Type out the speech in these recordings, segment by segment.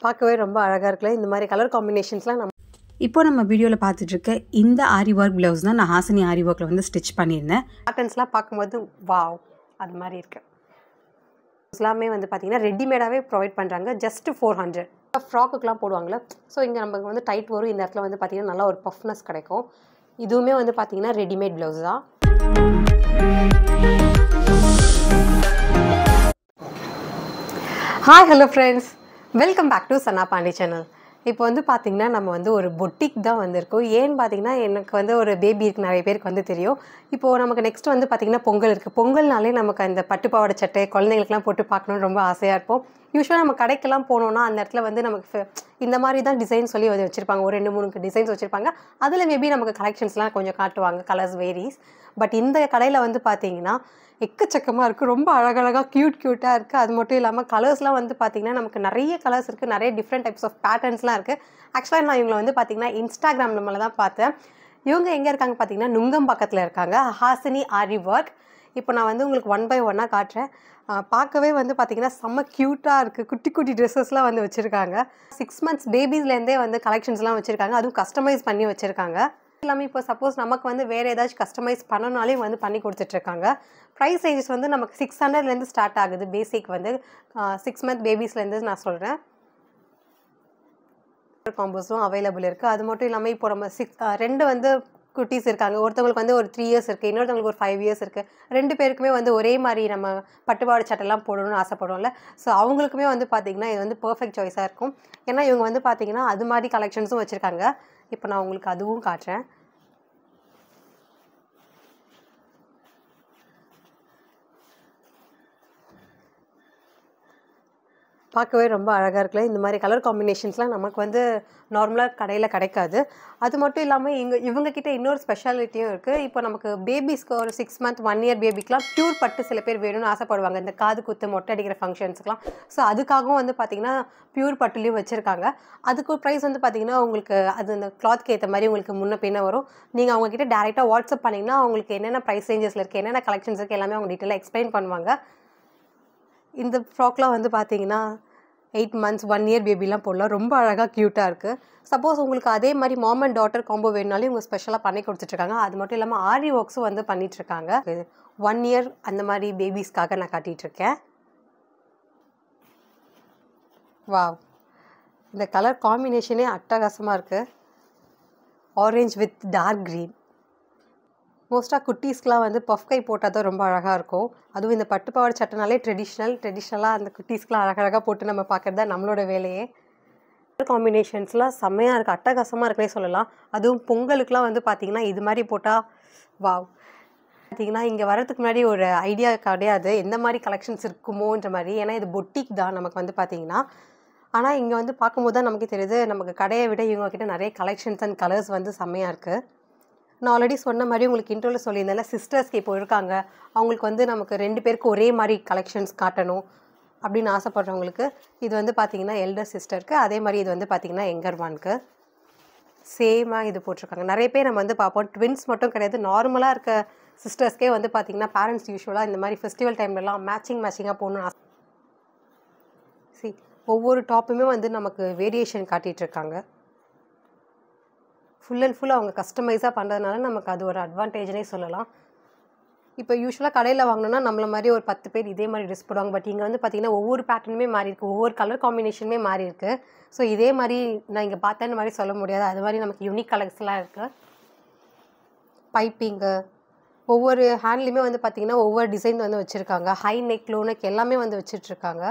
பார்க்கவே ரொம்ப அழகாக இருக்குல்ல. இந்த மாதிரி கலர் காம்பினேஷன்ஸ்லாம் இப்போ நம்ம வீடியோவில் பார்த்துட்டு இருக்க இந்த ஆரி ஒர்க் ப்ளவுஸ் தான் நான் ஹாசினி ஆரி ஒர்க்கில் வந்து ஸ்டிச் பண்ணியிருந்தேன். பேட்டர்ன்ஸ்லாம் பார்க்கும்போது வாவ் அது மாதிரி இருக்குது. எல்லாமே வந்து பார்த்திங்கன்னா ரெடிமேடாகவே ப்ரொவைட் பண்ணுறாங்க. ஜஸ்ட் 400. ஃப்ராக்குக்கெலாம் போடுவாங்களே, ஸோ இங்கே நமக்கு வந்து டைட் வரும். இந்த இடத்துல வந்து பார்த்திங்கன்னா நல்லா ஒரு பஃப்னஸ் கிடைக்கும். இதுவுமே வந்து பார்த்திங்கன்னா ரெடிமேட் ப்ளவுஸ் தான். Hi hello friends, welcome back to Sana Pandi channel. இப்போ வந்து பார்த்திங்கன்னா நம்ம வந்து ஒரு பொட்டிக் தான் வந்திருக்கோம். ஏன்னு பார்த்தீங்கன்னா எனக்கு வந்து ஒரு பேபி இருக்குது, நிறைய பேருக்கு வந்து தெரியும். இப்போது நமக்கு நெக்ஸ்ட் வந்து பார்த்திங்கன்னா பொங்கல் இருக்குது. பொங்கல்னாலே நமக்கு அந்த பட்டுப்பாவாடை சட்டை குழந்தைங்களுக்குலாம் போட்டு பார்க்கணுன்னு ரொம்ப ஆசையாக இருப்போம். யூஸ்வலாக நம்ம கடைக்கெல்லாம் போனோன்னா அந்த இடத்துல வந்து நமக்கு இந்த மாதிரி தான் டிசைன் சொல்லி வந்து வச்சுருப்பாங்க. ஒரு 2-3 டிசைன்ஸ் வச்சுருப்பாங்க. அதில் மேபி நமக்கு கலெக்ஷன்ஸ்லாம் கொஞ்சம் காட்டுவாங்க, கலர்ஸ் வேரிஸ். பட் இந்த கடையில் வந்து பார்த்திங்கன்னா எக்கச்சக்கமாக இருக்குது. ரொம்ப அழகழகாக க்யூட்டாக இருக்குது. அது மட்டும் இல்லாமல் கலர்ஸ்லாம் வந்து பார்த்திங்கன்னா நமக்கு நிறைய கலர்ஸ் இருக்குது, நிறைய டிஃப்ரெண்ட் டைப்ஸ் ஆஃப் பேட்டர்ன்ஸ்லாம் இருக்குது. ஆக்சுவலாக நான் இவங்களை வந்து பார்த்திங்கன்னா இன்ஸ்டாகிராம் நம்மள தான் பார்த்தேன். இவங்க எங்கே இருக்காங்க பார்த்திங்கன்னா நுங்கம்பாக்கத்தில் இருக்காங்க, ஹாசினி ஆரி ஒர்க். இப்போ நான் வந்து உங்களுக்கு 1 by 1 காட்டுறேன். பார்க்கவே வந்து பார்த்திங்கன்னா செம்ம க்யூட்டாக இருக்குது. குட்டி குட்டி ட்ரெஸ்ஸஸ்லாம் வந்து வச்சுருக்காங்க. 6 months பேபிஸ்லேருந்தே வந்து கலெக்ஷன்ஸ்லாம் வச்சுருக்காங்க. அதுவும் கஸ்டமைஸ் பண்ணி வச்சுருக்காங்க. எல்லாமே இப்போ சப்போஸ் நமக்கு வந்து வேறு ஏதாச்சும் கஸ்டமைஸ் பண்ணனாலே வந்து பண்ணி கொடுத்துட்ருக்காங்க. ப்ரைஸ் ரேஞ்சஸ் வந்து நமக்கு 600லேருந்து ஸ்டார்ட் ஆகுது. பேசிக் வந்து 6 month பேபிஸ்லேருந்து நான் சொல்கிறேன். காம்போஸும் அவைலபிள் இருக்குது. அது மட்டும் இல்லாமல் இப்போ நம்ம 2 வந்து குட்டீஸ் இருக்காங்க. ஒருத்தவங்களுக்கு வந்து ஒரு 3 years இருக்குது, இன்னொருத்தவங்களுக்கு ஒரு 5 years இருக்குது. 2 பேருக்குமே வந்து ஒரே மாதிரி நம்ம பட்டுப்பாவாடை சட்டைலாம் போடணும்னு ஆசைப்படுவோம்ல. ஸோ அவங்களுக்குமே வந்து பார்த்திங்கன்னா இது வந்து பர்ஃபெக்ட் சாய்ஸாக இருக்கும். ஏன்னா இவங்க வந்து பார்த்திங்கன்னா அது மாதிரி கலெக்ஷன்ஸும் வச்சுருக்காங்க. இப்போ நான் உங்களுக்கு அதுவும் காட்டுறேன். பார்க்கவே ரொம்ப அழகாக இருக்குல்ல. இந்த மாதிரி கலர் காம்பினேஷன்ஸ்லாம் நமக்கு வந்து நார்மலாக கடையில் கிடைக்காது. அது மட்டும் இல்லாமல் இவங்கக்கிட்ட இன்னொரு ஸ்பெஷாலிட்டியும் இருக்குது. இப்போ நமக்கு பேபிஸ்க்கு ஒரு 6 month 1 year பேபிக்கெலாம் ப்யூர் பட்டு சில பேர் வேணும்னு ஆசைப்படுவாங்க, இந்த காது குத்து மொட்டை அடிக்கிற ஃபங்க்ஷன்ஸ்க்குலாம். ஸோ அதுக்காகவும் வந்து பார்த்திங்கன்னா ப்யூர் பட்டுலேயும் வச்சுருக்காங்க. அதுக்கு ப்ரைஸ் வந்து பார்த்திங்கன்னா உங்களுக்கு அது அந்த கிளாத்க்கு ஏற்ற மாதிரி உங்களுக்கு முன்ன பின்ன வரும். நீங்கள் அவங்கக்கிட்ட டேரெக்டாக வாட்ஸ்அப் பண்ணிங்கன்னா அவங்களுக்கு என்னென்ன ப்ரைஸ் ரேஞ்சஸில் இருக்குது, என்னென்ன கலெக்ஷன்ஸ் இருக்குது எல்லாமே அவங்க டீட்டெயிலாக எக்ஸ்பிளைன் பண்ணுவாங்க. இந்த ஃப்ராக்லாம் வந்து பார்த்தீங்கன்னா 8 months 1 year பேபிலாம் போடலாம். ரொம்ப அழகாக க்யூட்டாக இருக்குது. சப்போஸ் உங்களுக்கு அதே மாதிரி மாம் அண்ட் டாட்டர் காம்போ வேணுனாலும் இவங்க ஸ்பெஷலாக பண்ணி கொடுத்துட்ருக்காங்க. அது மட்டும் இல்லாமல் ஆரி ஒர்க்ஸும் வந்து பண்ணிகிட்ருக்காங்க. 1 year அந்த மாதிரி பேபிஸ்க்காக நான் காட்டிகிட்ருக்கேன். வாவ், இந்த கலர் காம்பினேஷனே அட்டகாசமாக இருக்குது. Orange with dark green. மோஸ்ட்டாக குட்டீஸ்க்கெலாம் வந்து பஃப் கை போட்டால் தான் ரொம்ப அழகாக இருக்கும். அதுவும் இந்த பட்டுப்பாவாடை சட்டைனாலே ட்ரெடிஷ்னலாக அந்த குட்டீஸ்க்கெலாம் அழகழகாக போட்டு நம்ம பார்க்குறது தான் நம்மளோட வேலையே. காம்பினேஷன்ஸ்லாம் செம்மையாக இருக்குது, அட்டகாசமாக இருக்குன்னே சொல்லலாம். அதுவும் பொங்கலுக்குலாம் வந்து பார்த்திங்கன்னா இது மாதிரி போட்டால் வாவ். பார்த்திங்கன்னா இங்கே வரதுக்கு முன்னாடி ஒரு ஐடியா கிடையாது எந்த மாதிரி கலெக்ஷன்ஸ் இருக்குமோன்ற மாதிரி. ஏன்னா இது பொட்டிக் தான் நமக்கு வந்து பார்த்திங்கன்னா. ஆனால் இங்கே வந்து பார்க்கும்போது தான் நமக்கு தெரியுது நமக்கு கடையை விட இவங்கக்கிட்ட நிறைய கலெக்ஷன்ஸ் அண்ட் கலர்ஸ் வந்து செம்மையாக இருக்குது. நான் ஆல்ரெடி சொன்ன மாதிரி உங்களுக்கு இன்ட்ரோவில் சொல்லியிருந்தேன்ல, சிஸ்டர்ஸ்க்கு இப்போ இருக்காங்க, அவங்களுக்கு வந்து நமக்கு 2 பேருக்கு ஒரே மாதிரி கலெக்ஷன்ஸ் காட்டணும் அப்படின்னு ஆசைப்படுறவங்களுக்கு இது வந்து பார்த்திங்கன்னா எல்டர் சிஸ்டருக்கு, அதே மாதிரி இது வந்து பார்த்திங்கன்னா யங்கர் ஒன்க்கு சேமாக இது போட்டிருக்காங்க. நிறைய பேர் நம்ம வந்து பார்ப்போம், ட்வின்ஸ் மட்டும் கிடையாது, நார்மலாக இருக்க சிஸ்டர்ஸ்க்கே வந்து பார்த்திங்கன்னா பேரண்ட்ஸ் யூஸ்வலாக இந்த மாதிரி ஃபெஸ்டிவல் டைம்லலாம் மேட்சிங்காக போகணுன்னு ஆசை. ஒவ்வொரு டாப்புமே வந்து நமக்கு வேரியேஷன் காட்டிகிட்ருக்காங்க. ஃபுல் அண்ட் ஃபுல் அவங்க கஸ்டமைஸாக பண்ணுறதுனால நமக்கு அது ஒரு அட்வான்டேஜ்னே சொல்லலாம். இப்போ யூஸ்வலாக கடையில் வாங்கினோன்னா நம்மள மாதிரி ஒரு 10 பேர் இதே மாதிரி ட்ரெஸ் போடுவாங்க. பட் இங்கே வந்து பார்த்திங்கன்னா ஒவ்வொரு பேட்டர்னுமே மாறி இருக்குது, ஒவ்வொரு கலர் காம்பினேஷனுமே மாறி இருக்குது. ஸோ இதே மாதிரி நான் இங்கே பார்த்தேன்னு மாதிரி சொல்ல முடியாது. அது மாதிரி நமக்கு யூனிக் கலர்ஸ்லாம் இருக்குது. பைப்பிங்கு ஒவ்வொரு ஹேண்ட்லேயுமே வந்து பார்த்திங்கன்னா ஒவ்வொரு டிசைன் வந்து வச்சுருக்காங்க. ஹை நெக், லோ நெக் எல்லாமே வந்து வச்சிட்ருக்காங்க.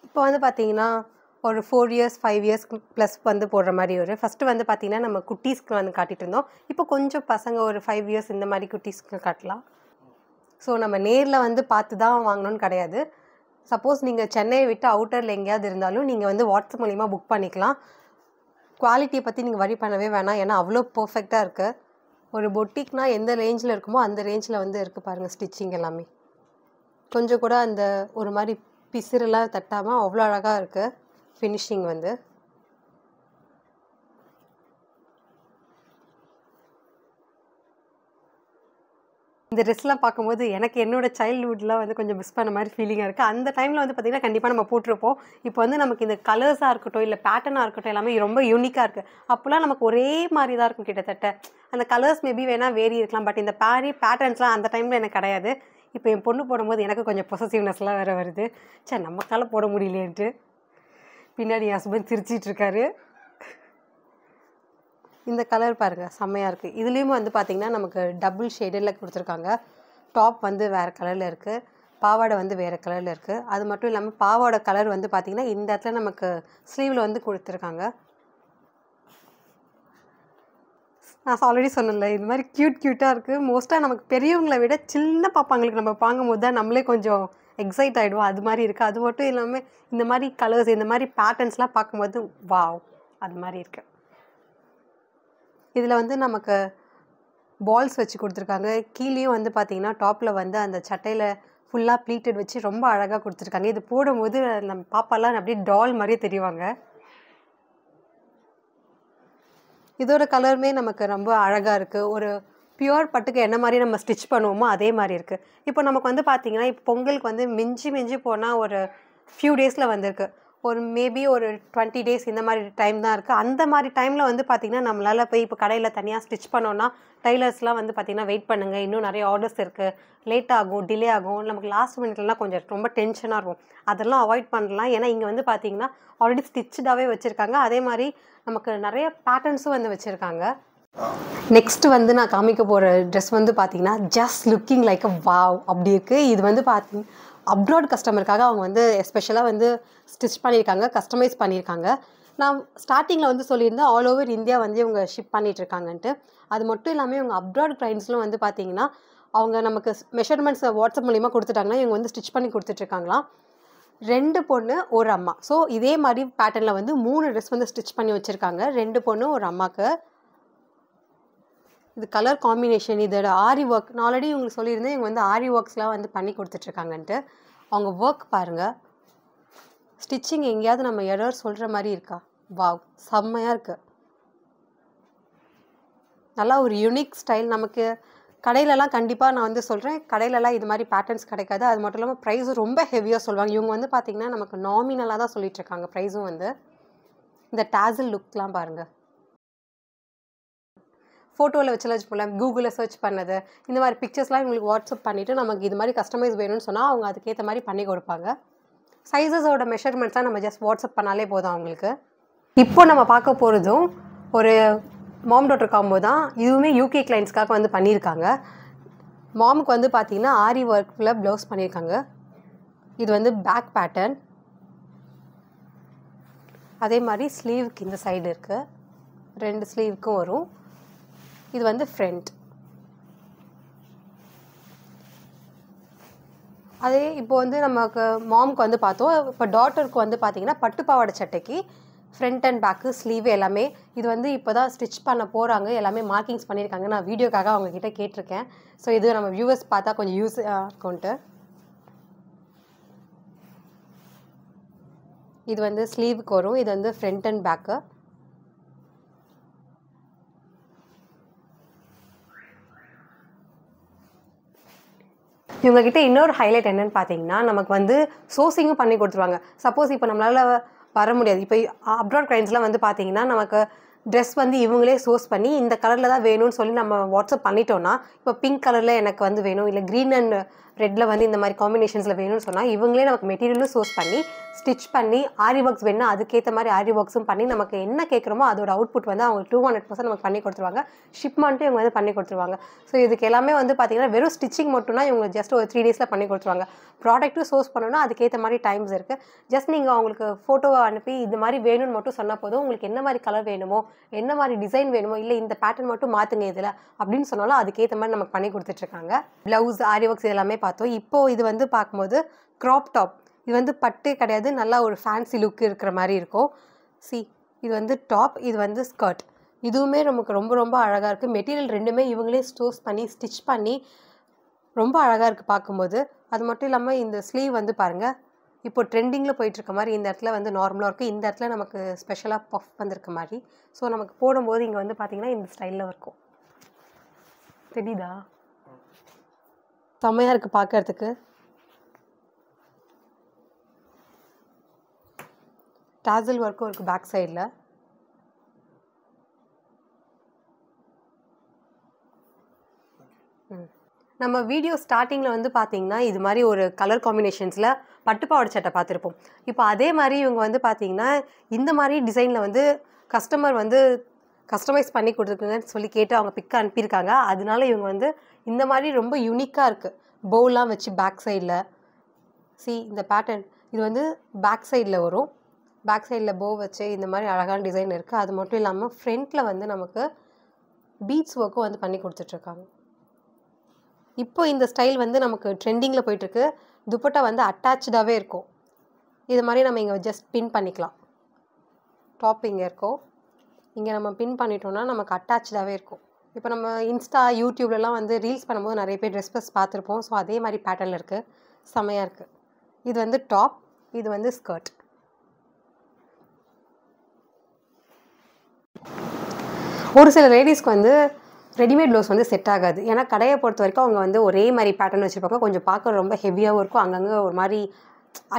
இப்போ வந்து பார்த்திங்கன்னா ஒரு 4 years 5 years ப்ளஸ் வந்து போடுற மாதிரி ஃபஸ்ட்டு வந்து பார்த்திங்கன்னா நம்ம குட்டீஸ்க்கு வந்து காட்டிகிட்டு இருந்தோம். இப்போ கொஞ்சம் பசங்க ஒரு 5 years இந்த மாதிரி குட்டீஸ்க்கு காட்டலாம். ஸோ நம்ம நேரில் வந்து பார்த்து தான் வாங்கணும்னு கிடையாது. சப்போஸ் நீங்கள் சென்னையை விட்டு அவுட்டரில் எங்கேயாவது இருந்தாலும் நீங்கள் வந்து வாட்ஸ்அப் மூலிமா புக் பண்ணிக்கலாம். குவாலிட்டியை பற்றி நீங்கள் வரி பண்ணவே வேணாம், ஏன்னா அவ்வளோ பர்ஃபெக்டாக இருக்குது. ஒரு பொட்டிக்னால் எந்த ரேஞ்சில் இருக்குமோ அந்த ரேஞ்சில் வந்து இருக்குது பாருங்கள். ஸ்டிச்சிங் எல்லாமே கொஞ்சம் கூட அந்த ஒரு மாதிரி பிசிறெல்லாம் தட்டாமல் அவ்வளோ அழகாக இருக்குது ஃபினிஷிங் வந்து. இந்த ட்ரெஸ்லாம் பார்க்கும்போது எனக்கு என்னோட சைல்ட்ஹுட்லாம் வந்து கொஞ்சம் மிஸ் பண்ண மாதிரி ஃபீலிங்காக இருக்குது. அந்த டைமில் வந்து பார்த்திங்கன்னா கண்டிப்பாக நம்ம போட்டிருப்போம். இப்போ வந்து நமக்கு இந்த கலர்ஸாக இருக்கட்டும் இல்லை பேட்டர்னாக இருக்கட்டும் எல்லாமே ரொம்ப யூனிக்காக இருக்குது. அப்போலாம் நமக்கு ஒரே மாதிரி தான் இருக்கும் கிட்டத்தட்ட. அந்த கலர்ஸ் மேபி வேணால் வேரி இருக்கலாம், பட் இந்த பேட்டர்ன்ஸ்லாம் அந்த டைமில் எனக்கு கிடையாது. இப்போ என் பொண்ணு போடும்போது எனக்கு கொஞ்சம் பொசசிவ்னஸ்லாம் வேறு வருது. சரி நமக்கால போட முடியலேன்ட்டு பின்னாடி என் ஹஸ்பண்ட் சிரிச்சிட்டு இருக்காரு. இந்த கலர் பாருங்கள் செம்மையாக இருக்குது. இதுலேயும் வந்து பார்த்திங்கன்னா நமக்கு டபுள் ஷேடடில் கொடுத்துருக்காங்க. டாப் வந்து வேறு கலரில் இருக்குது, பாவாடை வந்து வேறு கலரில் இருக்குது. அது மட்டும் இல்லாமல் பாவாடை கலர் வந்து பார்த்திங்கன்னா இந்த இடத்துல நமக்கு ஸ்லீவில் வந்து கொடுத்துருக்காங்க. நான் ஆல்ரெடி சொன்னேன்ல இது மாதிரி க்யூட்டாக இருக்குது. மோஸ்ட்டாக நமக்கு பெரியவங்களை விட சின்ன பாப்பாங்களுக்கு நம்ம பார்க்கும்போது தான் நம்மளே கொஞ்சம் எக்ஸைட் ஆகிடுவோம். அது மாதிரி இருக்குது. அது மட்டும் இல்லாமல் இந்த மாதிரி கலர்ஸ் இந்த மாதிரி பேட்டர்ன்ஸ்லாம் பார்க்கும்போது வாவ் அது மாதிரி இருக்குது. இதில் வந்து நமக்கு பால்ஸ் வச்சு கொடுத்துருக்காங்க. கீழேயும் வந்து பார்த்திங்கன்னா டாப்பில் வந்து அந்த சட்டையில் ஃபுல்லாக ப்ளீட்டட் வச்சு ரொம்ப அழகாக கொடுத்துருக்காங்க. இது போடும்போது நம்ம பாப்பாலாம் அப்படியே டால் மாதிரியே தெரிவாங்க. இதோட கலருமே நமக்கு ரொம்ப அழகாக இருக்குது. ஒரு பியூர் பட்டுக்கு என்ன மாதிரி நம்ம ஸ்டிச் பண்ணுவோமோ அதே மாதிரி இருக்குது. இப்போ நமக்கு வந்து பார்த்திங்கன்னா இப்போ பொங்கலுக்கு வந்து மிஞ்சி போனால் ஒரு ஃபியூ டேஸில் வந்திருக்கு. ஒரு மேபி ஒரு 20 டேஸ் இந்த மாதிரி டைம் தான் இருக்குது. அந்த மாதிரி டைமில் வந்து பார்த்திங்கன்னா நம்மளால் போய் இப்போ கடையில் தனியாக ஸ்டிச் பண்ணோன்னா டைலர்ஸ்லாம் வந்து பார்த்திங்கன்னா வெயிட் பண்ணுங்கள், இன்னும் நிறைய ஆர்டர்ஸ் இருக்குது, லேட் ஆகும், டிலே ஆகும், நமக்கு லாஸ்ட் மினிட்லலாம் கொஞ்சம் ரொம்ப டென்ஷனாக இருக்கும். அதெல்லாம் அவாய்ட் பண்ணலாம். ஏன்னா இங்கே வந்து பார்த்திங்கன்னா ஆல்ரெடி ஸ்டிச்சாகவே வச்சுருக்காங்க. அதே மாதிரி நமக்கு நிறைய பேட்டர்ன்ஸும் வந்து வச்சுருக்காங்க. நெக்ஸ்ட்டு வந்து நான் காமிக்க போகிற ட்ரெஸ் வந்து பார்த்திங்கன்னா ஜஸ்ட் லுக்கிங் லைக் அ வாவ் அப்படி இருக்குது. இது வந்து பார்த்திங்கன்னா அப்ராட் கஸ்டமருக்காக அவங்க வந்து எஸ்பெஷலாக வந்து ஸ்டிச் பண்ணியிருக்காங்க, கஸ்டமைஸ் பண்ணியிருக்காங்க. நான் ஸ்டார்டிங்கில் வந்து சொல்லியிருந்தேன் ஆல் ஓவர் இந்தியா வந்து இவங்க ஷிப் பண்ணிகிட்ருக்காங்கன்ட்டு. அது மட்டும் இல்லாமல் இவங்க அப்ராட் கிளைண்ட்ஸ்லாம் வந்து பார்த்திங்கன்னா அவங்க நமக்கு மெஷர்மெண்ட்ஸ் வாட்ஸ்அப் மூலிமா கொடுத்துட்டாங்கன்னா இவங்க வந்து ஸ்டிச் பண்ணி கொடுத்துட்ருக்காங்களாம். 2 பொண்ணு ஒரு அம்மா. ஸோ இதே மாதிரி பேட்டர்னில் வந்து 3 ட்ரெஸ் வந்து ஸ்டிச் பண்ணி வச்சுருக்காங்க. 2 பொண்ணு ஒரு அம்மாவுக்கு. இது கலர் காம்பினேஷன், இதோட ஆரி ஒர்க் நான் ஆல்ரெடி உங்களுக்கு சொல்லியிருந்தேன் இவங்க வந்து ஆரி ஒர்க்ஸ்லாம் வந்து பண்ணி கொடுத்துட்ருக்காங்கன்ட்டு. அவங்க ஒர்க் பாருங்கள், ஸ்டிச்சிங் எங்கேயாவது நம்ம எரர் சொல்கிற மாதிரி இருக்கா? வாவ் செம்மையாக இருக்குது. நல்லா ஒரு யூனிக் ஸ்டைல். நமக்கு கடையிலலாம் கண்டிப்பாக நான் வந்து சொல்கிறேன், கடையிலலாம் இது மாதிரி பேட்டர்ன்ஸ் கிடைக்காது. அது மட்டும் இல்லாமல் ப்ரைஸும் ரொம்ப ஹெவியாக சொல்லுவாங்க. இவங்க வந்து பார்த்திங்கன்னா நமக்கு நாமினலாக தான் சொல்லிகிட்ருக்காங்க ப்ரைஸும் வந்து. இந்த டேசல் லுக்லாம் பாருங்கள், ஃபோட்டோவில் வச்சு போல கூகுளில் சர்ச் பண்ணது இந்த மாதிரி பிக்சர்ஸ்லாம் இவங்களுக்கு வாட்ஸ்அப் பண்ணிவிட்டு நமக்கு இது மாதிரி கஸ்டமைஸ் வேணும்னு சொன்னால் அவங்க அதுக்கேற்ற மாதிரி பண்ணி கொடுப்பாங்க. சைஸஸோட மெஷர்மெண்ட்ஸ்லாம் நம்ம ஜஸ்ட் வாட்ஸ்அப் பண்ணாலே போதும் அவங்களுக்கு. இப்போ நம்ம பார்க்க போகிறதும் ஒரு மாம் டாட்டர் காம்போ தான். இதுவுமே யூகே கிளைண்ட்ஸ்க்காக வந்து பண்ணியிருக்காங்க. மாமுக்கு வந்து பார்த்திங்கன்னா ஆரி ஒர்க்கில் ப்ளவுஸ் பண்ணியிருக்காங்க. இது வந்து பேக் பேட்டர்ன். அதே மாதிரி ஸ்லீவுக்கு இந்த சைடு இருக்குது, 2 ஸ்லீவுக்கும் வரும். இது வந்து ஃப்ரண்ட். அதே இப்போ வந்து நமக்கு மாமுக்கு வந்து பார்த்தோம். இப்போ டாட்டருக்கு வந்து பார்த்திங்கன்னா பட்டு பாவாடை சட்டைக்கு ஃப்ரண்ட் அண்ட் பேக்கு ஸ்லீவ் எல்லாமே இது வந்து இப்போ தான் ஸ்டிச் பண்ண போகிறாங்க. எல்லாமே மார்க்கிங்ஸ் பண்ணியிருக்காங்க. நான் வீடியோக்காக அவங்கக்கிட்ட கேட்டிருக்கேன். ஸோ இது நம்ம வியூவர்ஸ் பார்த்தா கொஞ்சம் யூஸ் இருக்கும்ன்ட்டு. இது வந்து ஸ்லீவுக்கு வரும். இது வந்து ஃப்ரண்ட் அண்ட் பேக்கு. இவங்ககிட்ட இன்னொரு ஹைலைட் என்னென்னு பார்த்தீங்கன்னா நமக்கு வந்து சோர்சிங்கும் பண்ணி கொடுத்துருவாங்க. சப்போஸ் இப்போ நம்மளால் வர முடியாது, இப்போ அப்ராட் கிளைண்ட்ஸ்லாம் வந்து பார்த்தீங்கன்னா நமக்கு ட்ரெஸ் வந்து இவங்களே சோர்ஸ் பண்ணி இந்த கலரில் தான் வேணும்னு சொல்லி நம்ம வாட்ஸ்அப் பண்ணிட்டோன்னா, இப்போ பிங்க் கலரில் எனக்கு வந்து வேணும், இல்லை க்ரீன் அண்ட் ரெட்டில் வந்து இந்த மாதிரி காம்பினேஷன்ஸில் வேணும்னு சொன்னால் இவங்களே நமக்கு மெட்டீரியலும் சோர்ஸ் பண்ணி ஸ்டிச் பண்ணி ஆரி ஒர்க்ஸ் வேணும்னா அதுக்கேற்ற மாதிரி ஆரி ஒர்க்ஸும் பண்ணி நமக்கு என்ன கேட்குறோமோ அதோட அவுட்புட் வந்து அவங்க 200% நமக்கு பண்ணி கொடுத்துருவாங்க. ஷிப்மெண்ட்டும் இவங்க வந்து பண்ணி கொடுத்துருவாங்க. ஸோ இதுக்கு எல்லாமே வந்து பார்த்திங்கன்னா வெறும் ஸ்டிச்சிங் மட்டும்னா இவங்க ஜஸ்ட் ஒரு 3 டேஸில் பண்ணி கொடுத்துருவாங்க. ப்ராடக்ட்டும் சோர்ஸ் பண்ணணும்னா அதுக்கேற்ற மாதிரி டைம்ஸ் இருக்குது. ஜஸ்ட் நீங்கள் அவங்களுக்கு ஃபோட்டோவை அனுப்பி இது மாதிரி வேணும்னு மட்டும் சொன்னால் போதும். உங்களுக்கு என்ன மாதிரி கலர் வேணுமோ, என்ன மாதிரி டிசைன் வேணுமோ, இல்லை இந்த பேட்டர்ன் மட்டும் மாற்றுங்க இதில் அப்படின்னு சொன்னாலும் அதுக்கேற்ற மாதிரி நமக்கு பண்ணி கொடுத்துட்ருக்காங்க. ப்ளவுஸ் ஆரி ஒர்க்ஸ் எல்லாமே பார்த்தோம். இப்போது இது வந்து பார்க்கும்போது க்ராப் டாப். இது வந்து பட்டே கிடையாது, நல்லா ஒரு ஃபேன்சி லுக் இருக்கிற மாதிரி இருக்கும். இது வந்து டாப், இது வந்து ஸ்கர்ட். இதுவுமே நமக்கு ரொம்ப ரொம்ப அழகாக இருக்குது. மெட்டீரியல் ரெண்டுமே இவங்களே ஸ்டோர்ஸ் பண்ணி ஸ்டிச் பண்ணி ரொம்ப அழகாக இருக்குது பார்க்கும்போது. அது மட்டும் இல்லாமல் இந்த ஸ்லீவ் வந்து பாருங்கள், இப்போ ட்ரெண்டிங்கில் போயிட்டுருக்க மாதிரி இந்த இடத்துல வந்து நார்மலாக இருக்குது. இந்த இடத்துல நமக்கு ஸ்பெஷலாக பஃப் வந்திருக்க மாதிரி. ஸோ நமக்கு போடும்போது இங்கே வந்து பார்த்திங்கன்னா இந்த ஸ்டைலில் இருக்கும். தெரியுதா? செம்மையாக இருக்குது பார்க்கறதுக்கு. டாசல் ஒர்க்கும் இருக்குது பேக் சைடில். நம்ம வீடியோ ஸ்டார்டிங்கில் வந்து பார்த்தீங்கன்னா இது மாதிரி ஒரு கலர் காம்பினேஷன்ஸில் பட்டுப்பாவாடை சட்டை பார்த்துருப்போம். இப்போ அதே மாதிரி இவங்க வந்து பார்த்தீங்கன்னா இந்த மாதிரி டிசைனில் வந்து கஸ்டமர் வந்து கஸ்டமைஸ் பண்ணி கொடுத்துருக்குங்கன்னு சொல்லி கேட்டு அவங்க பிக் அனுப்பியிருக்காங்க. அதனால இவங்க வந்து இந்த மாதிரி ரொம்ப யூனிக்காக இருக்குது. பவுலாம் வச்சு பேக் சைடில் இந்த பேட்டர்ன் இது வந்து பேக் சைடில் வரும். பேக் சைடில் போ வச்சு இந்த மாதிரி அழகான டிசைன் இருக்குது. அது மட்டும் இல்லாமல் ஃப்ரண்ட்டில் வந்து நமக்கு பீட்ஸ் ஒர்க்கும் வந்து பண்ணி கொடுத்துட்ருக்காங்க. இப்போ இந்த ஸ்டைல் வந்து நமக்கு ட்ரெண்டிங்கில் போயிட்டுருக்கு. துப்பட்டா வந்து அட்டாச்சாகவே இருக்கும். இது மாதிரி நம்ம இங்கே ஜஸ்ட் பின் பண்ணிக்கலாம். டாப் இங்கே இருக்கும். இங்கே நம்ம பின் பண்ணிட்டோம்னா நமக்கு அட்டாச்சாகவே இருக்கும். இப்போ நம்ம இன்ஸ்டா யூடியூப்லலாம் வந்து ரீல்ஸ் பண்ணும்போது நிறைய பேர் ட்ரெஸ் பார்த்துருப்போம். ஸோ அதே மாதிரி பேட்டர்னில் இருக்குது. செம்மையாக இருக்குது. இது வந்து டாப், இது வந்து ஸ்கர்ட். ஒரு சில லேடிஸ்க்கு வந்து ரெடிமேட் ப்ளவுஸ் வந்து செட் ஆகாது. ஏன்னா கடையை பொறுத்த வரைக்கும் அவங்க வந்து ஒரே மாதிரி பேட்டர்ன் வச்சுருப்பாங்க. கொஞ்சம் பார்க்க ரொம்ப ஹெவியாகவும் இருக்கும். அங்கங்கே ஒரு மாதிரி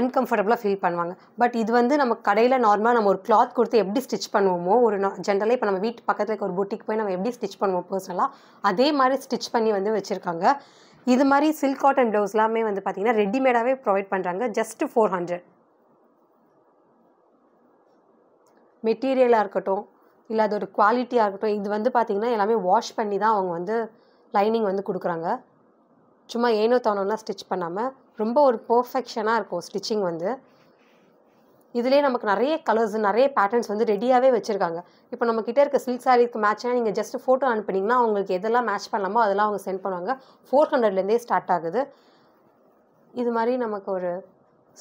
அன்கம்ஃபர்டபுளாக ஃபீல் பண்ணுவாங்க. பட் இது வந்து நம்ம கடையில் நார்மலாக நம்ம ஒரு கிளாத் கொடுத்து எப்படி ஸ்டிச் பண்ணுவோமோ, ஒரு ஜென்ரலாக இப்போ நம்ம வீட்டு பக்கத்தில் இருக்க ஒரு புட்டிக் போய் நம்ம எப்படி ஸ்டிச் பண்ணுவோம் பர்சனலாக, அதே மாதிரி ஸ்டிச் பண்ணி வந்து வச்சுருக்காங்க. இது மாதிரி சில்க் காட்டன் ப்ளவுஸ் எல்லாமே வந்து பார்த்திங்கன்னா ரெடிமேடாகவே ப்ரொவைட் பண்ணுறாங்க. ஜஸ்ட் 400. மெட்டீரியலாக இருக்கட்டும், இல்லை அது ஒரு குவாலிட்டியாக இருக்கட்டும், இது வந்து பார்த்திங்கன்னா எல்லாமே வாஷ் பண்ணி தான் அவங்க வந்து லைனிங் வந்து கொடுக்குறாங்க. சும்மா ஏனோ தானோலாம் ஸ்டிச் பண்ணாமல் ரொம்ப ஒரு பர்ஃபெக்ஷனாக இருக்கும் ஸ்டிச்சிங் வந்து. இதிலே நமக்கு நிறைய கலர்ஸ் நிறைய பேட்டர்ன்ஸ் வந்து ரெடியாகவே வச்சுருக்காங்க. இப்போ நம்மக்கிட்ட இருக்க சில்க் சாரீக்கு மேட்சாக நீங்கள் ஜஸ்ட் ஃபோட்டோ அனுப்புனீங்கன்னா அவங்களுக்கு எதெல்லாம் மேட்ச் பண்ணலாமோ அதெல்லாம் அவங்க சென்ட் பண்ணுவாங்க. 400லேருந்தே ஸ்டார்ட் ஆகுது. இது மாதிரி நமக்கு ஒரு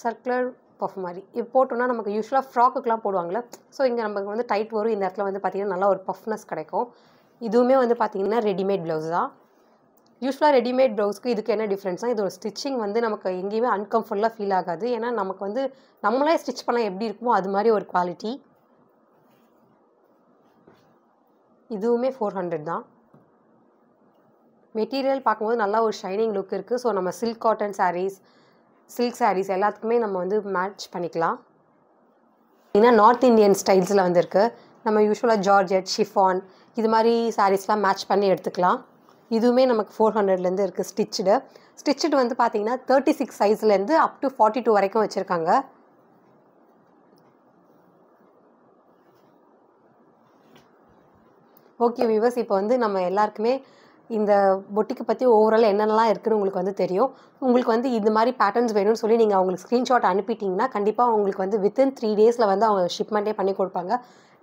சர்க்குலர் பஃப் மாதிரி இது போட்டோம்னா நமக்கு யூஸ்வலாக ஃப்ராக்குக்கெலாம் போடுவாங்களே, ஸோ இங்கே நமக்கு வந்து டைட் வரும். இந்த இடத்துல வந்து பார்த்திங்கன்னா நல்லா ஒரு பஃப்னஸ் கிடைக்கும். இதுவுமே வந்து பார்த்திங்கன்னா ரெடிமேட் ப்ளவுஸ் தான். யூஸ்வலாக ரெடிமேட் ப்ளவுஸ்க்கு இதுக்கு என்ன டிஃப்ரென்ஸ்னால் இது ஒரு ஸ்டிச்சிங் வந்து நமக்கு எங்கேயுமே அன்கம்ஃபர்டபுளாக ஃபீல் ஆகாது. ஏன்னா நமக்கு வந்து நம்மளே ஸ்டிச் பண்ணால் எப்படி இருக்குமோ அது மாதிரி ஒரு குவாலிட்டி. இதுவுமே 400 தான். மெட்டீரியல் பார்க்கும்போது நல்லா ஒரு ஷைனிங் லுக் இருக்குது. ஸோ நம்ம silk cotton saris, silk saris எல்லாத்துக்குமே நம்ம வந்து மேட்ச் பண்ணிக்கலாம். ஏன்னா நார்த் இந்தியன் ஸ்டைல்ஸில் வந்து இருக்குது. நம்ம யூஸ்வலாக ஜார்ஜெட், ஷிஃபான் இது மாதிரி சாரீஸ்லாம் மேட்ச் பண்ணி எடுத்துக்கலாம். இதுவுமே நமக்கு 400லேருந்து இருக்குது. ஸ்டிச்சுடு வந்து பார்த்திங்கன்னா 36 சைஸ்லேருந்து அப் டு 42 வரைக்கும் வச்சுருக்காங்க. ஓகே வியூவர்ஸ், இப்போ வந்து நம்ம எல்லாருக்குமே இந்த பொட்டிக்கு பற்றி ஓவரால் என்னென்னலாம் இருக்குதுன்னு உங்களுக்கு வந்து தெரியும். உங்களுக்கு வந்து இந்த மாதிரி பேட்டர்ன்ஸ் வேணும்னு சொல்லி நீங்கள் அவங்களுக்கு ஸ்க்ரீன்ஷாட் அனுப்பிட்டிங்கன்னா கண்டிப்பாக உங்களுக்கு வந்து வித்தின் 3 டேஸில் வந்து அவங்க ஷிப்மெண்ட்டே பண்ணி கொடுப்பாங்க.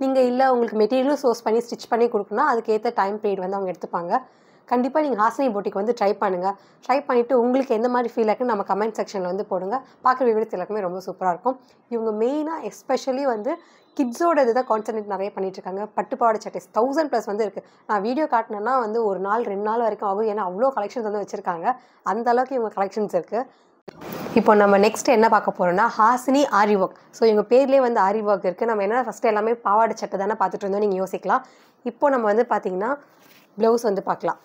நீங்கள் இல்லை உங்களுக்கு மெட்டீரியலும் சோர்ஸ் பண்ணி ஸ்டிச் பண்ணி கொடுக்கணும்னா அதுக்கேற்ற டைம் பீரியட் வந்து அவங்க எடுத்துப்பாங்க. கண்டிப்பாக நீங்கள் ஹாசினி பொட்டிக்கு வந்து ட்ரை பண்ணுங்கள். ட்ரை பண்ணிவிட்டு உங்களுக்கு எந்த மாதிரி ஃபீல் ஆகுன்னு நம்ம கமெண்ட் செக்ஷனில் வந்து போடுங்க. பார்க்குற வீடியோஸ் எல்லாருக்குமே ரொம்ப சூப்பராக இருக்கும். இவங்க மெயினாக எஸ்பெஷலி வந்து கிட்ஸோட இதுதான் கான்சன்ட்ரேட் நிறைய பண்ணிகிட்ருக்காங்க. பட்டுப்பாவாடை சட்டைஸ் 1000+ வந்து இருக்குது. நான் வீடியோ காட்டினேன்னா வந்து ஒரு நாள் 2 நாள் வரைக்கும் ஆகும். ஏன்னா அவ்வளோ கலெக்ஷன்ஸ் வந்து வச்சுருக்காங்க. அந்த அளவுக்கு இவங்க கலெக்ஷன்ஸ் இருக்குது. இப்போ நம்ம நெக்ஸ்ட் என்ன பார்க்க போகிறோம்னா ஹாசினி ஆரி ஒர்க். ஸோ இவங்க பேர்லேயே வந்து ஆரி ஒர்க் இருக்குது. நம்ம என்ன ஃபஸ்ட்டு எல்லாமே பாவாடை சட்டை தானே பார்த்துட்டு இருந்தோம் நீங்கள் யோசிக்கலாம். இப்போ நம்ம வந்து பார்த்திங்கன்னா ப்ளவுஸ் வந்து பார்க்கலாம்.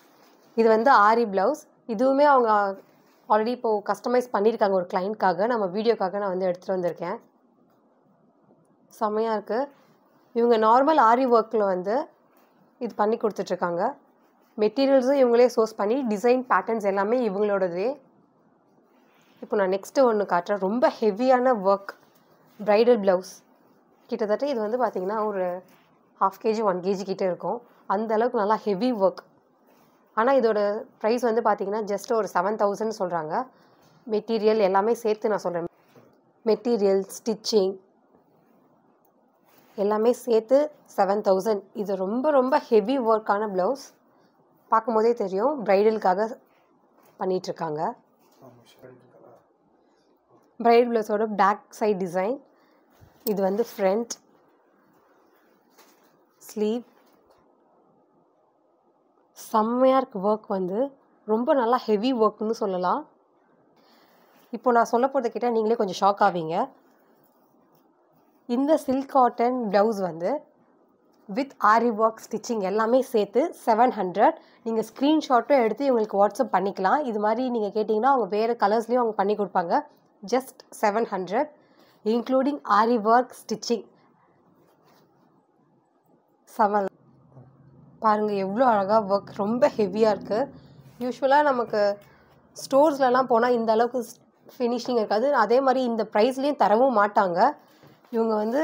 இது வந்து ஆரி ப்ளவுஸ். இதுவுமே அவங்க ஆல்ரெடி இப்போது கஸ்டமைஸ் பண்ணியிருக்காங்க ஒரு கிளைண்ட்காக. நம்ம வீடியோக்காக நான் வந்து எடுத்துகிட்டு வந்திருக்கேன். செம்மையாக இருக்குது. இவங்க நார்மல் ஆரி ஒர்க்கில் வந்து இது பண்ணி கொடுத்துட்ருக்காங்க. மெட்டீரியல்ஸும் இவங்களே சோர்ஸ் பண்ணி டிசைன் பேட்டர்ன்ஸ் எல்லாமே இவங்களோடதே. இப்போ நான் நெக்ஸ்ட்டு ஒன்று காட்டுறேன். ரொம்ப ஹெவியான ஒர்க் ப்ரைடல் ப்ளவுஸ். கிட்டத்தட்ட இது வந்து பார்த்திங்கன்னா ஒரு 1/2 kg 1 kg கிட்டே இருக்கும். அந்த அளவுக்கு நல்லா ஹெவி ஒர்க். ஆனால் இதோட ப்ரைஸ் வந்து பார்த்திங்கன்னா ஜஸ்ட் ஒரு 7000 சொல்கிறாங்க. மெட்டீரியல் எல்லாமே சேர்த்து நான் சொல்கிறேன். மெட்டீரியல், ஸ்டிச்சிங் எல்லாமே சேர்த்து 7000. இது ரொம்ப ரொம்ப ஹெவி ஒர்க்கான ப்ளவுஸ். பார்க்கும்போதே தெரியும் ப்ரைடலுக்காக பண்ணிகிட்ருக்காங்க. ப்ரைடல் ப்ளவுஸோட பேக் சைட் டிசைன். இது வந்து ஃப்ரண்ட் ஸ்லீவ். செம்மையாக இருக்குது ஒர்க் வந்து. ரொம்ப நல்லா ஹெவி ஒர்க்குன்னு சொல்லலாம். இப்போ நான் சொல்ல போகிறத கேட்டால் நீங்களே கொஞ்சம் ஷாக் ஆவீங்க. இந்த சில்க் காட்டன் ப்ளவுஸ் வந்து வித் ஆரி ஒர்க் ஸ்டிச்சிங் எல்லாமே சேர்த்து 700. நீங்கள் ஸ்க்ரீன்ஷாட்டும் எடுத்து இவங்களுக்கு வாட்ஸ்அப் பண்ணிக்கலாம். இது மாதிரி நீங்கள் கேட்டிங்கன்னா அவங்க வேறு கலர்ஸ்லேயும் அவங்க பண்ணி கொடுப்பாங்க. ஜஸ்ட் 700 இன்க்ளூடிங் ஆரி ஒர்க் ஸ்டிச்சிங். பாருங்கள் எவ்வளோ அழகாக ஒர்க், ரொம்ப ஹெவியாக இருக்குது. யூஸ்வலாக நமக்கு ஸ்டோர்ஸ்லலாம் போனால் இந்த அளவுக்கு ஃபினிஷிங் இருக்காது. அதே மாதிரி இந்த ப்ரைஸ்லேயும் தரவும் மாட்டாங்க. இவங்க வந்து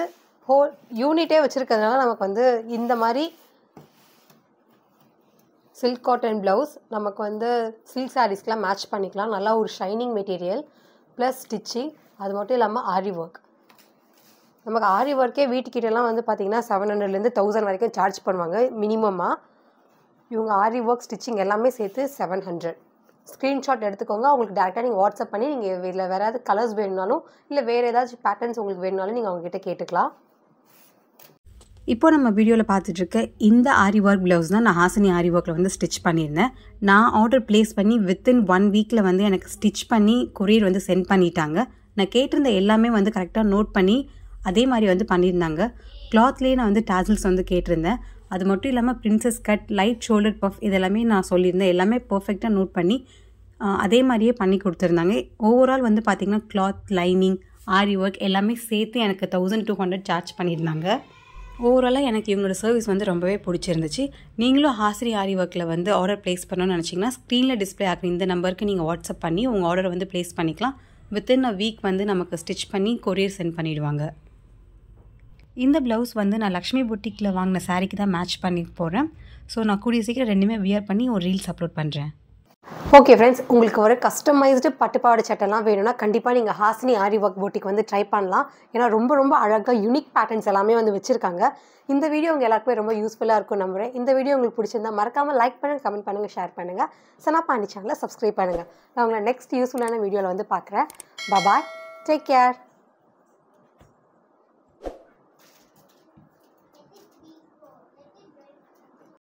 ஹோல் யூனிட்டே வச்சுருக்கிறதுனால நமக்கு வந்து இந்த மாதிரி சில்க் காட்டன் ப்ளவுஸ் நமக்கு வந்து சில்க் சாரீஸ்க்கெலாம் மேட்ச் பண்ணிக்கலாம். நல்லா ஒரு ஷைனிங் மெட்டீரியல் ப்ளஸ் ஸ்டிச்சிங், அது மட்டும் இல்லாமல் ஆரி ஒர்க். நமக்கு ஆரி ஒர்க்கே வீட்டுக்கிட்டலாம் வந்து பார்த்திங்கன்னா 700லேருந்து 1000 வரைக்கும் சார்ஜ் பண்ணுவாங்க மினிமமாக. இவங்க ஆரி ஒர்க் ஸ்டிச்சிங் எல்லாமே சேர்த்து 700. ஸ்க்ரீன்ஷாட் எடுத்துக்கோங்க. அவங்களுக்கு டேரெக்டாக நீங்கள் வாட்ஸ்அப் பண்ணி நீங்கள் இதில் வேறு ஏதாவது கலர்ஸ் வேணுனாலும் இல்லை வேறு ஏதாச்சும் பேட்டர்ன்ஸ் உங்களுக்கு வேணுனாலும் நீங்கள் அவங்ககிட்ட கேட்டுக்கலாம். இப்போ நம்ம வீடியோவில் பார்த்துட்ருக்க இந்த ஆரி ஒர்க் ப்ளவுஸ் தான் நான் ஹாசினி ஆரி ஒர்க்கில் வந்து ஸ்டிச் பண்ணியிருந்தேன். நான் ஆர்டர் ப்ளேஸ் பண்ணி வித்தின் 1 வீக்கில் வந்து எனக்கு ஸ்டிச் பண்ணி கொரியர் வந்து சென்ட் பண்ணிட்டாங்க. நான் கேட்டிருந்த எல்லாமே வந்து கரெக்டாக நோட் பண்ணி அதே மாதிரி வந்து பண்ணியிருந்தாங்க. கிளாத்லேயே நான் வந்து டாசல்ஸ் வந்து கேட்டிருந்தேன். அது மட்டும் இல்லாமல் princess cut, light shoulder puff இதெல்லாமே நான் சொல்லியிருந்தேன். எல்லாமே பர்ஃபெக்டாக நோட் பண்ணி அதே மாதிரியே பண்ணி கொடுத்துருந்தாங்க. ஓவரால் வந்து பார்த்திங்கன்னா கிளாத், லைனிங், ஆரி ஒர்க் எல்லாமே சேர்த்து எனக்கு 1200 சார்ஜ் பண்ணியிருந்தாங்க. ஓவராலாக எனக்கு இவங்களோட சர்வீஸ் வந்து ரொம்பவே பிடிச்சிருந்துச்சு. நீங்களும் ஹாசினி ஆரி ஒர்க்கில் வந்து ஆர்டர் ப்ளேஸ் பண்ணணும்னு நினச்சிங்கன்னா ஸ்க்ரீனில் டிஸ்பிளே ஆகிற இந்த நம்பருக்கு நீங்கள் வாட்ஸ்அப் பண்ணி உங்கள் ஆர்டரை வந்து ப்ளேஸ் பண்ணிக்கலாம். வித்தின் அ வீக் வந்து நமக்கு ஸ்டிச் பண்ணி கொரியர் சென்ட் பண்ணிவிடுவாங்க. இந்த ப்ளவுஸ் வந்து நான் லக்ஷ்மி புட்டிக்கில் வாங்கின சாரீக்கு தான் மேட்ச் பண்ணி போகிறேன். ஸோ நான் கூடிய சீக்கிரம் ரெண்டுமே வியர் பண்ணி ஒரு ரீல்ஸ் அப்லோட் பண்ணுறேன். ஓகே ஃப்ரெண்ட்ஸ், உங்களுக்கு ஒரு கஸ்டமைஸ்டு பட்டுப்பாவாடை சட்டைலாம் வேணும்னா கண்டிப்பாக நீங்கள் ஹாசினி ஆரி ஒர்க் பூட்டிக் வந்து ட்ரை பண்ணலாம். ஏன்னா ரொம்ப ரொம்ப அழகாக யூனிக் பேட்டர்ன்ஸ் எல்லாமே வந்து வச்சுருக்காங்க. இந்த வீடியோ உங்கள் எல்லாருக்குமே ரொம்ப யூஸ்ஃபுல்லாக இருக்கும் நம்புகிறேன். இந்த வீடியோ உங்களுக்கு பிடிச்சிருந்தா மறக்காமல் லைக் பண்ணுங்கள், கமெண்ட் பண்ணுங்கள், ஷேர் பண்ணுங்கள். சனா பாண்டி சேனலை சப்ஸ்கிரைப் பண்ணுங்கள். நான் உங்களை நெக்ஸ்ட் யூஸ்ஃபுல்லான வீடியோவில் வந்து பார்க்குறேன். பாய், டேக் கேர்.